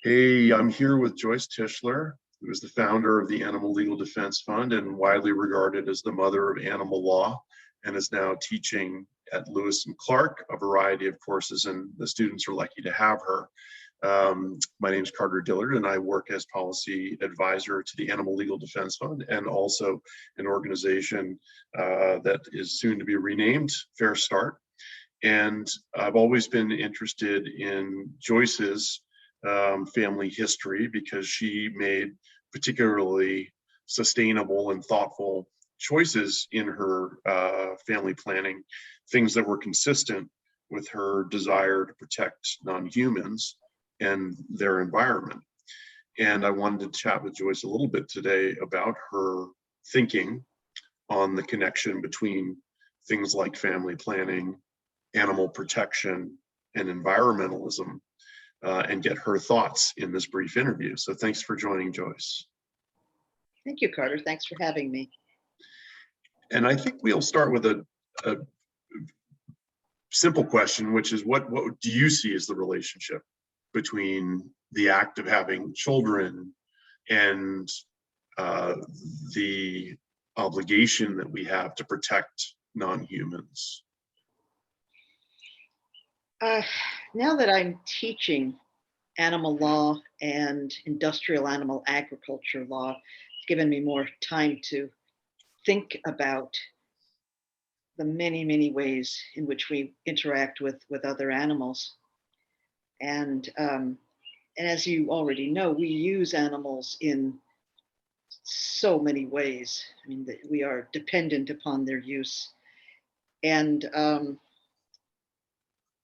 Hey, I'm here with Joyce Tischler, who is the founder of the Animal Legal Defense Fund and widely regarded as the mother of animal law, and is now teaching at Lewis and Clark a variety of courses, and the students are lucky to have her. My name is Carter Dillard, and I work as policy advisor to the Animal Legal Defense Fund and also an organization that is soon to be renamed Fair Start. And I've always been interested in Joyce's family history because she made particularly sustainable and thoughtful choices in her family planning, things that were consistent with her desire to protect non-humans and their environment. And I wanted to chat with Joyce a little bit today about her thinking on the connection between things like family planning, animal protection, and environmentalism, and get her thoughts in this brief interview. So thanks for joining, Joyce. Thank you, Carter. Thanks for having me. And I think we'll start with a simple question, which is what do you see as the relationship between the act of having children and the obligation that we have to protect non-humans? Now that I'm teaching animal law and industrial animal agriculture law, it's given me more time to think about the many, many ways in which we interact with other animals. And as you already know, we use animals in so many ways. I mean, we are dependent upon their use. And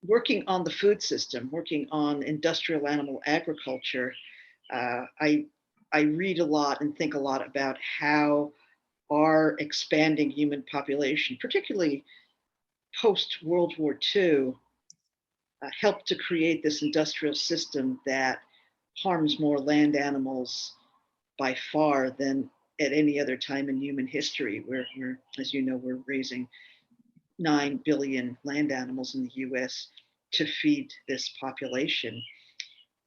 working on the food system, working on industrial animal agriculture, I read a lot and think a lot about how our expanding human population, particularly post World War II, helped to create this industrial system that harms more land animals by far than at any other time in human history. We're, as you know, we're raising 9 billion land animals in the US to feed this population.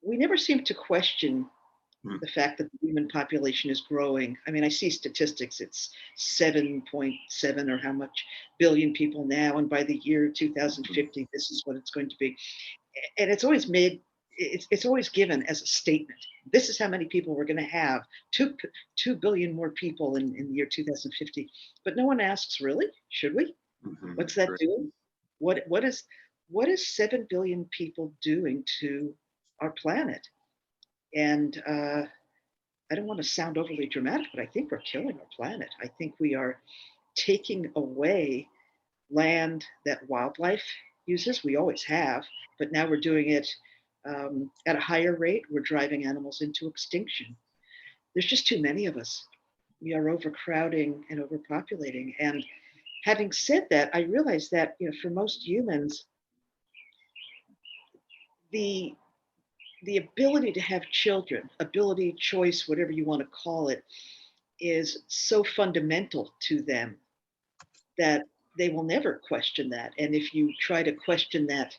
We never seem to question the fact that the human population is growing. I mean, I see statistics, it's 7.7 or how much billion people now, and by the year 2050, this is what it's going to be. And it's always made, it's always given as a statement. This is how many people we're going to have, 2 billion more people in the year 2050. But no one asks, really? Should we? What's that doing? What is 7 billion people doing to our planet? And I don't want to sound overly dramatic, but I think we're killing our planet. I think we are taking away land that wildlife uses. We always have, but now we're doing it at a higher rate. We're driving animals into extinction. There's just too many of us. We are overcrowding and overpopulating. And having said that, I realize that, you know, for most humans, the ability to have children, ability, choice, whatever you want to call it, is so fundamental to them that they will never question that. And if you try to question that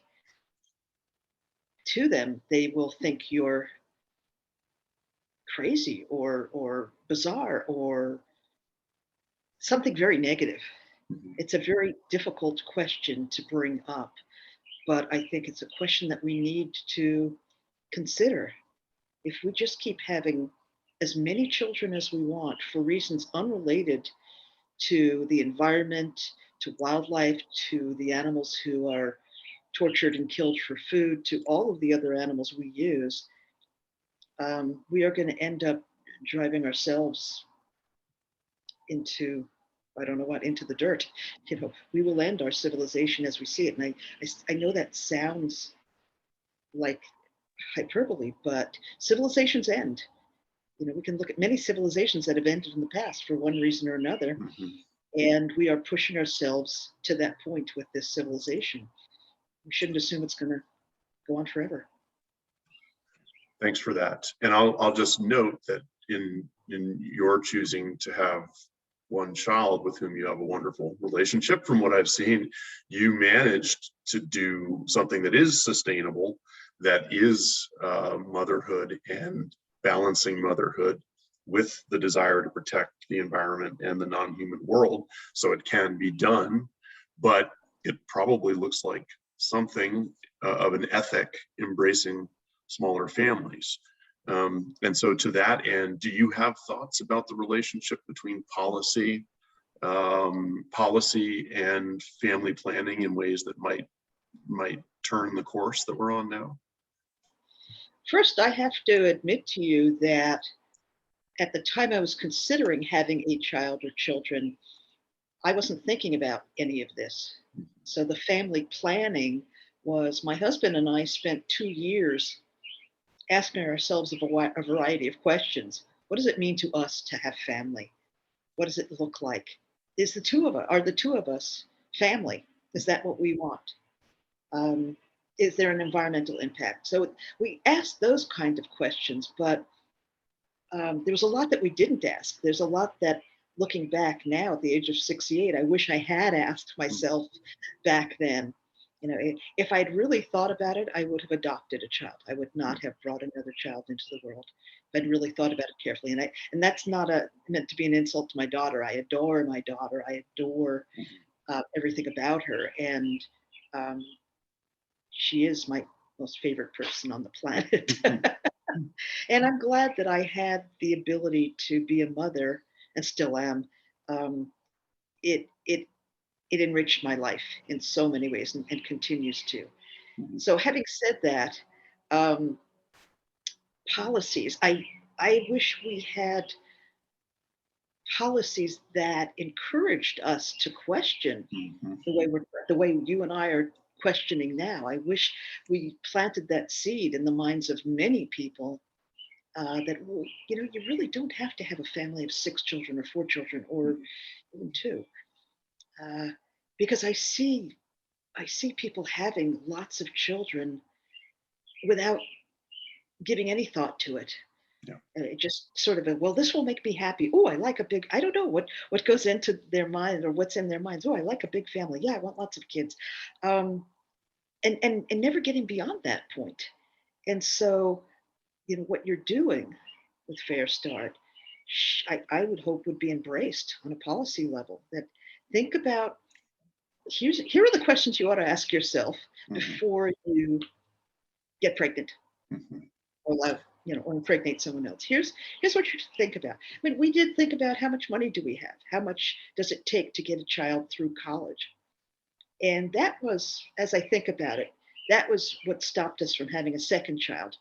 to them, they will think you're crazy or bizarre or something very negative. It's a very difficult question to bring up, but I think it's a question that we need to consider. If we just keep having as many children as we want for reasons unrelated to the environment, to wildlife, to the animals who are tortured and killed for food, to all of the other animals we use, we are going to end up driving ourselves into, I don't know what, into the dirt. You know, we will end our civilization as we see it. And I know that sounds like hyperbole, but civilizations end. You know, we can look at many civilizations that have ended in the past for one reason or another. And we are pushing ourselves to that point with this civilization. We shouldn't assume it's going to go on forever. Thanks for that. And I'll just note that in your choosing to have one child with whom you have a wonderful relationship, from what I've seen, you managed to do something that is sustainable that is motherhood and balancing motherhood with the desire to protect the environment and the non-human world. So it can be done, but it probably looks like something of an ethic embracing smaller families. And so to that end, do you have thoughts about the relationship between policy and family planning in ways that might turn the course that we're on now? First, I have to admit to you that at the time I was considering having a child or children, I wasn't thinking about any of this. So the family planning was my husband and I spent 2 years asking ourselves a variety of questions. What does it mean to us to have family? What does it look like? Are the two of us family? Is that what we want? Um, is there an environmental impact? So we asked those kind of questions, but there was a lot that we didn't ask. There's a lot that, looking back now at the age of 68, I wish I had asked myself back then. You know, if I'd really thought about it, I would have adopted a child. I would not have brought another child into the world. If I'd really thought about it carefully, and that's not meant to be an insult to my daughter. I adore my daughter. I adore everything about her, and um, she is my most favorite person on the planet. And I'm glad that I had the ability to be a mother and still am. Um, it it it enriched my life in so many ways and continues to. So having said that, um, policies. I wish we had policies that encouraged us to question Mhm. the way you and I are questioning now. I wish we planted that seed in the minds of many people that well, you know, you really don't have to have a family of 6 children or 4 children or even two, uh, because I see people having lots of children without giving any thought to it. Yeah. It just sort of a, well, this will make me happy. Oh, I like a big. I don't know what goes into their mind or what's in their minds. Oh, I like a big family. Yeah, I want lots of kids, um, and never getting beyond that point. And so, you know, what you're doing with Fair Start, I would hope would be embraced on a policy level. That think about here are the questions you ought to ask yourself Mhm. before you get pregnant Mhm. or allow, you know, or impregnate someone else. Here's what you should think about. I mean, we did think about how much money do we have? How much does it take to get a child through college? And that was, as I think about it, that was what stopped us from having a second child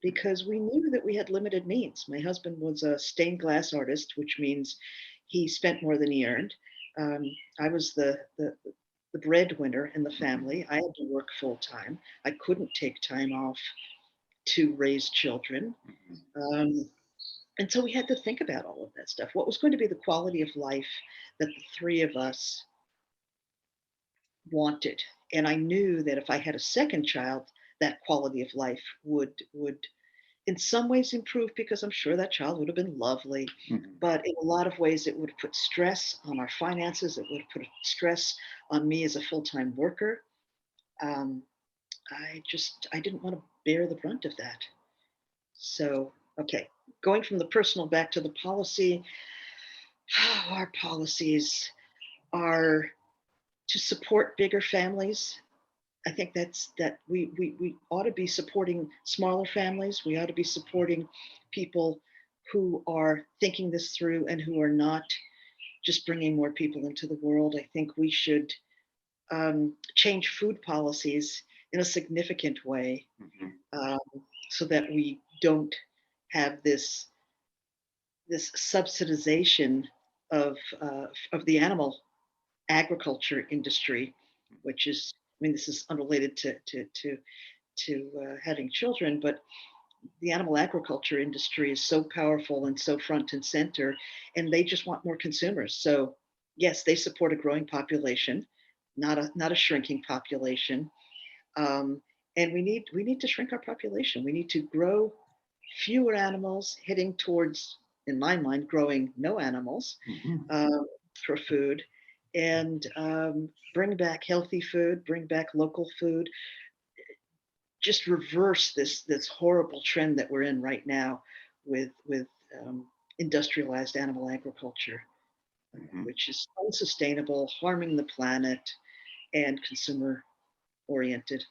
because we knew that we had limited means. My husband was a stained glass artist, which means he spent more than he earned. Um, I was the breadwinner in the Mhm. family. I had to work full time. I couldn't take time off to raise children. Mhm. Um, and so we had to think about all of that stuff. What was going to be the quality of life that the three of us wanted? And I knew that if I had a second child, that quality of life would in some ways improve because I'm sure that child would have been lovely. Mhm. But in a lot of ways, it would have put stress on our finances. It would have put stress on me as a full time worker. Um, I didn't want to bear the brunt of that. So, okay, going from the personal back to the policy, our policies are to support bigger families. I think that we ought to be supporting smaller families. We ought to be supporting people who are thinking this through and who are not just bringing more people into the world. I think we should change food policies in a significant way Mhm. um, so that we don't have this subsidization of the animal agriculture industry, which is, I mean, this is unrelated to having children, but the animal agriculture industry is so powerful and so front and center, and they just want more consumers. So yes, they support a growing population, not a shrinking population, um, and we need to shrink our population. We need to grow fewer animals, heading towards, in my mind, growing no animals Mhm. for food, and bring back healthy food, bring back local food, just reverse this horrible trend that we're in right now with industrialized animal agriculture, Mhm, which is unsustainable, harming the planet, and consumer oriented.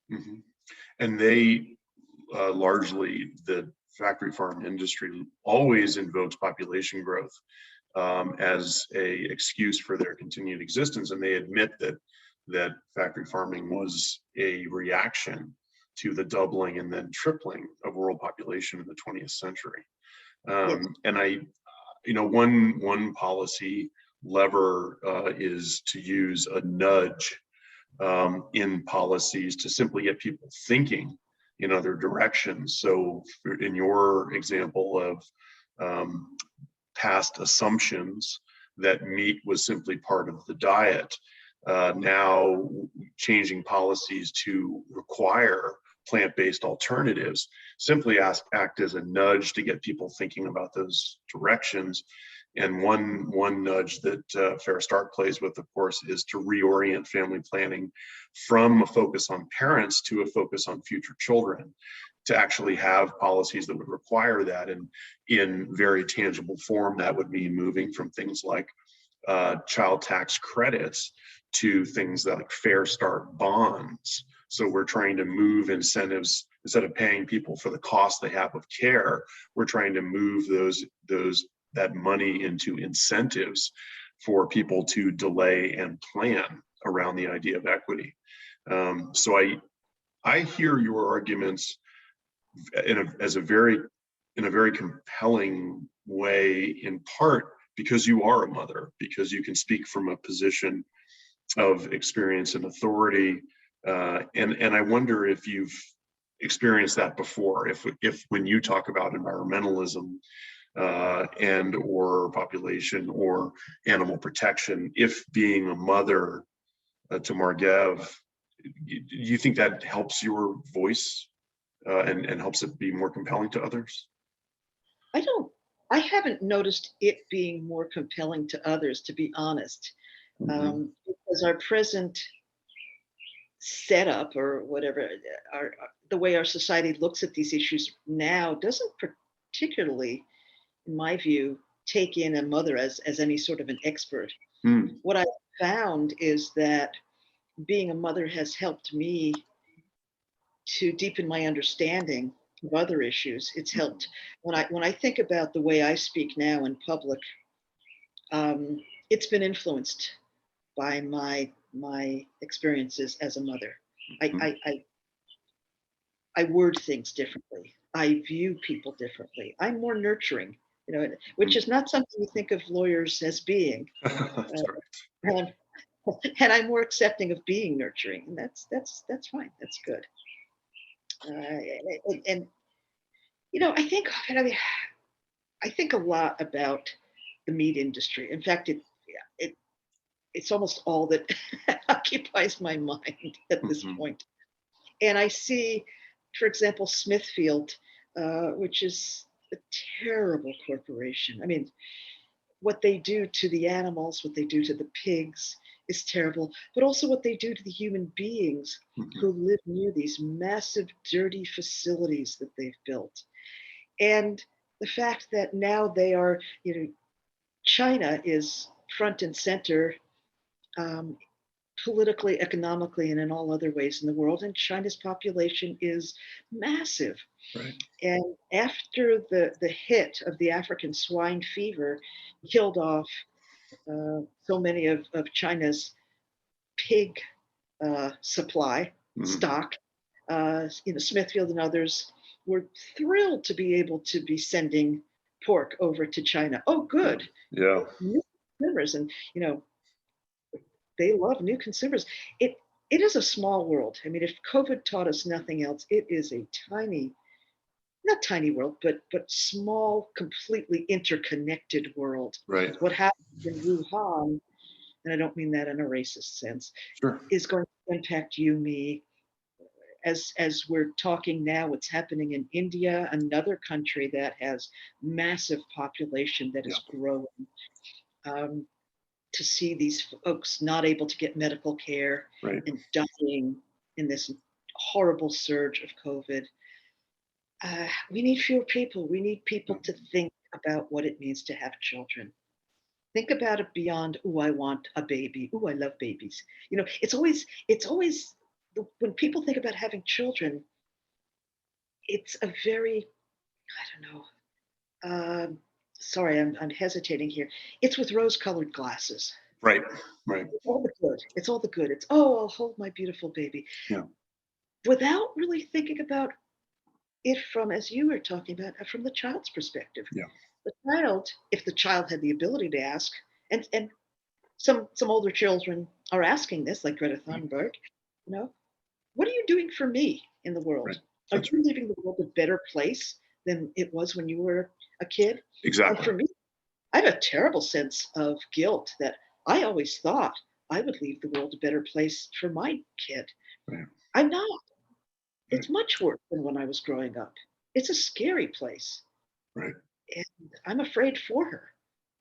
mhm. And they largely, the factory farm industry always invokes population growth as a excuse for their continued existence, and they admit that factory farming was a reaction to the doubling and then tripling of world population in the 20th century. Yes. And one policy lever is to use a nudge in policies to simply get people thinking in other directions. So, in your example of um, past assumptions that meat was simply part of the diet, now changing policies to require plant-based alternatives simply act as a nudge to get people thinking about those directions. And one nudge that Fair Start plays with, of course, is to reorient family planning from a focus on parents to a focus on future children, to actually have policies that would require that. And in very tangible form, that would mean moving from things like child tax credits to things like Fair Start bonds. So we're trying to move incentives instead of paying people for the cost they have of care. We're trying to move that money into incentives for people to delay and plan around the idea of equity. So I hear your arguments as a very in a very compelling way, in part because you are a mother, because you can speak from a position of experience and authority. And I wonder if you've experienced that before, if when you talk about environmentalism and or population or animal protection, if being a mother to Margev, you think that helps your voice and helps it be more compelling to others? I don't, I haven't noticed it being more compelling to others, to be honest, Mhm, because our present setup or whatever, the way our society looks at these issues now doesn't particularly, in my view, take in a mother as any sort of an expert. mm, What I found is that being a mother has helped me to deepen my understanding of other issues. It's mhm, helped when I think about the way I speak now in public. It's been influenced by my experiences as a mother. I, mhm, I I I word things differently. I view people differently. I'm more nurturing, which mhm. is not something you think of lawyers as being. That's Uh, right. and, and I'm more accepting of being nurturing, and that's fine. That's good. And I think a lot about the meat industry. In fact, it's almost all that occupies my mind at this Mhm, point. And I see, for example, Smithfield, which is a terrible corporation. I mean, what they do to the animals, what they do to the pigs is terrible, but also what they do to the human beings mhm, who live near these massive, dirty facilities that they've built. And the fact that now they are, China is front and center, um, politically, economically, and in all other ways in the world. And China's population is massive. right. And after the hit of the African swine fever killed off so many of China's pig supply Mhm, stock, Smithfield and others were thrilled to be able to be sending pork over to China. Oh, yeah, good. yeah, New consumers, and they love new consumers. It is a small world. I mean, if COVID taught us nothing else, it is a tiny, not tiny world, but small, completely interconnected world. right. What happens in Wuhan, and I don't mean that in a racist sense, Sure. is going to impact you, me. As we're talking now, what's happening in India, another country that has massive population that Yeah, is growing. Um, to see these folks not able to get medical care right. and dying in this horrible surge of COVID, we need fewer people. We need people to think about what it means to have children. Think about it beyond, oh, I want a baby. Oh, I love babies. It's always when people think about having children, it's a very, I don't know. Um, Sorry, I'm hesitating here. It's with rose-colored glasses. Right, right. It's all the good. It's all the good. It's, oh, I'll hold my beautiful baby, Yeah, without really thinking about it from, as you were talking about, from the child's perspective. yeah, The child, if the child had the ability to ask, and some older children are asking this, like Greta yeah, Thunberg, you know, what are you doing for me in the right. world? Are That's you leaving the world a better place than it was when you were a kid? And exactly. for me, I have a terrible sense of guilt that I always thought I would leave the world a better place for my kid. Right, I'm not. right, It's much worse than when I was growing up. It's a scary place, right, and I'm afraid for her.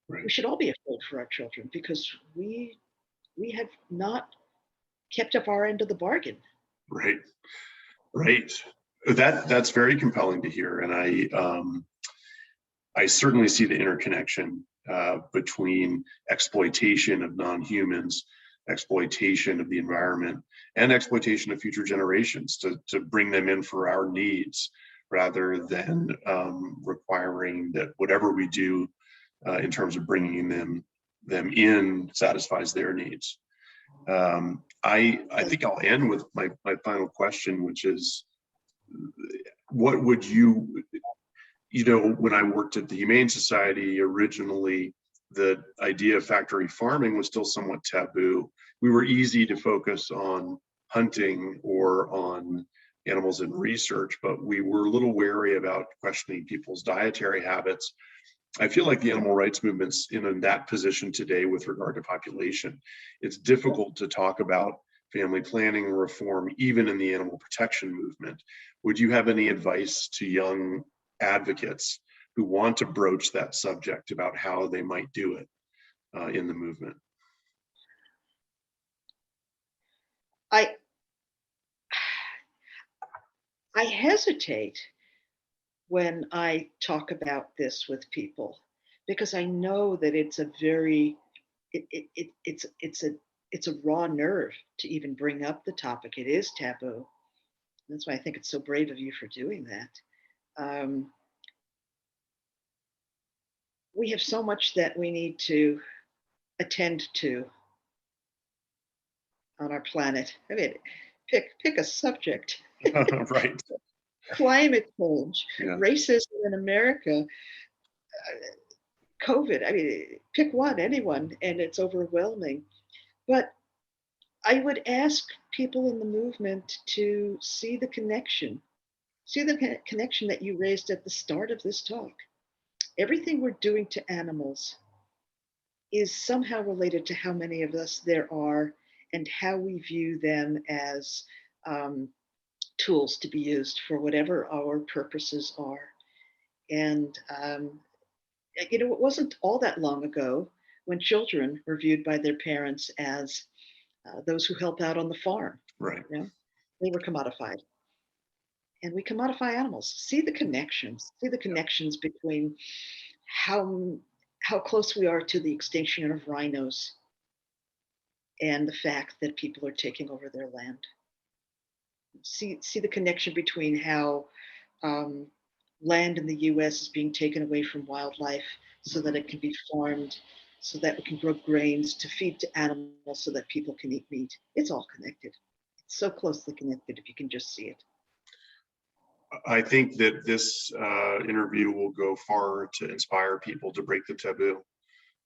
We right, should all be afraid for our children because we have not kept up our end of the bargain. right, right. That's very compelling to hear, and I certainly see the interconnection between exploitation of non-humans, exploitation of the environment, and exploitation of future generations to bring them in for our needs rather than requiring that whatever we do in terms of bringing them in satisfies their needs. I think I'll end with my final question, which is, what would when I worked at the Humane Society originally, the idea of factory farming was still somewhat taboo. We were easy to focus on hunting or on animals in research, but we were a little wary about questioning people's dietary habits. I feel like the animal rights movement's in that position today with regard to population. It's difficult to talk about family planning reform, even in the animal protection movement. Would you have any advice to young advocates who want to broach that subject about how they might do it in the movement? I I hesitate when I talk about this with people because I know that it's a very it's a raw nerve to even bring up the topic. It is taboo. That's why I think it's so brave of you for doing that. Um, we have so much that we need to attend to on our planet. I mean, pick a subject. Right. Climate change, Yeah. racism in America, COVID. I mean, pick one, anyone, and it's overwhelming. But I would ask people in the movement to see the connection that you raised at the start of this talk. Everything we're doing to animals is somehow related to how many of us there are and how we view them as um, tools to be used for whatever our purposes are. And it wasn't all that long ago when children were viewed by their parents as those who help out on the farm. Right. You know, they were commodified, and we commodify animals. See the connections. See the Yeah. connections between how how close we are to the extinction of rhinos and the fact that people are taking over their land. See the connection between how um, land in the U.S. is being taken away from wildlife so that it can be farmed, so that we can grow grains to feed to animals, so that people can eat meat. It's all connected. It's so closely connected if you can just see it. I think that this interview will go far to inspire people to break the taboo.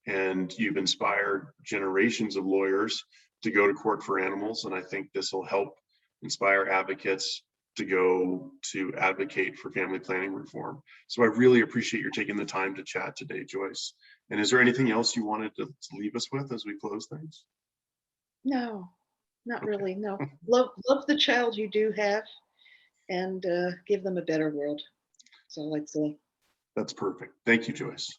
And you've inspired generations of lawyers to go to court for animals. And I think this will help inspire advocates to go to advocate for family planning reform. So I really appreciate your taking the time to chat today, Joyce. And is there anything else you wanted to leave us with as we close things? No, not Okay, really. No, love the child you do have, and give them a better world. That's all I'd say. that's perfect. Thank you, Joyce.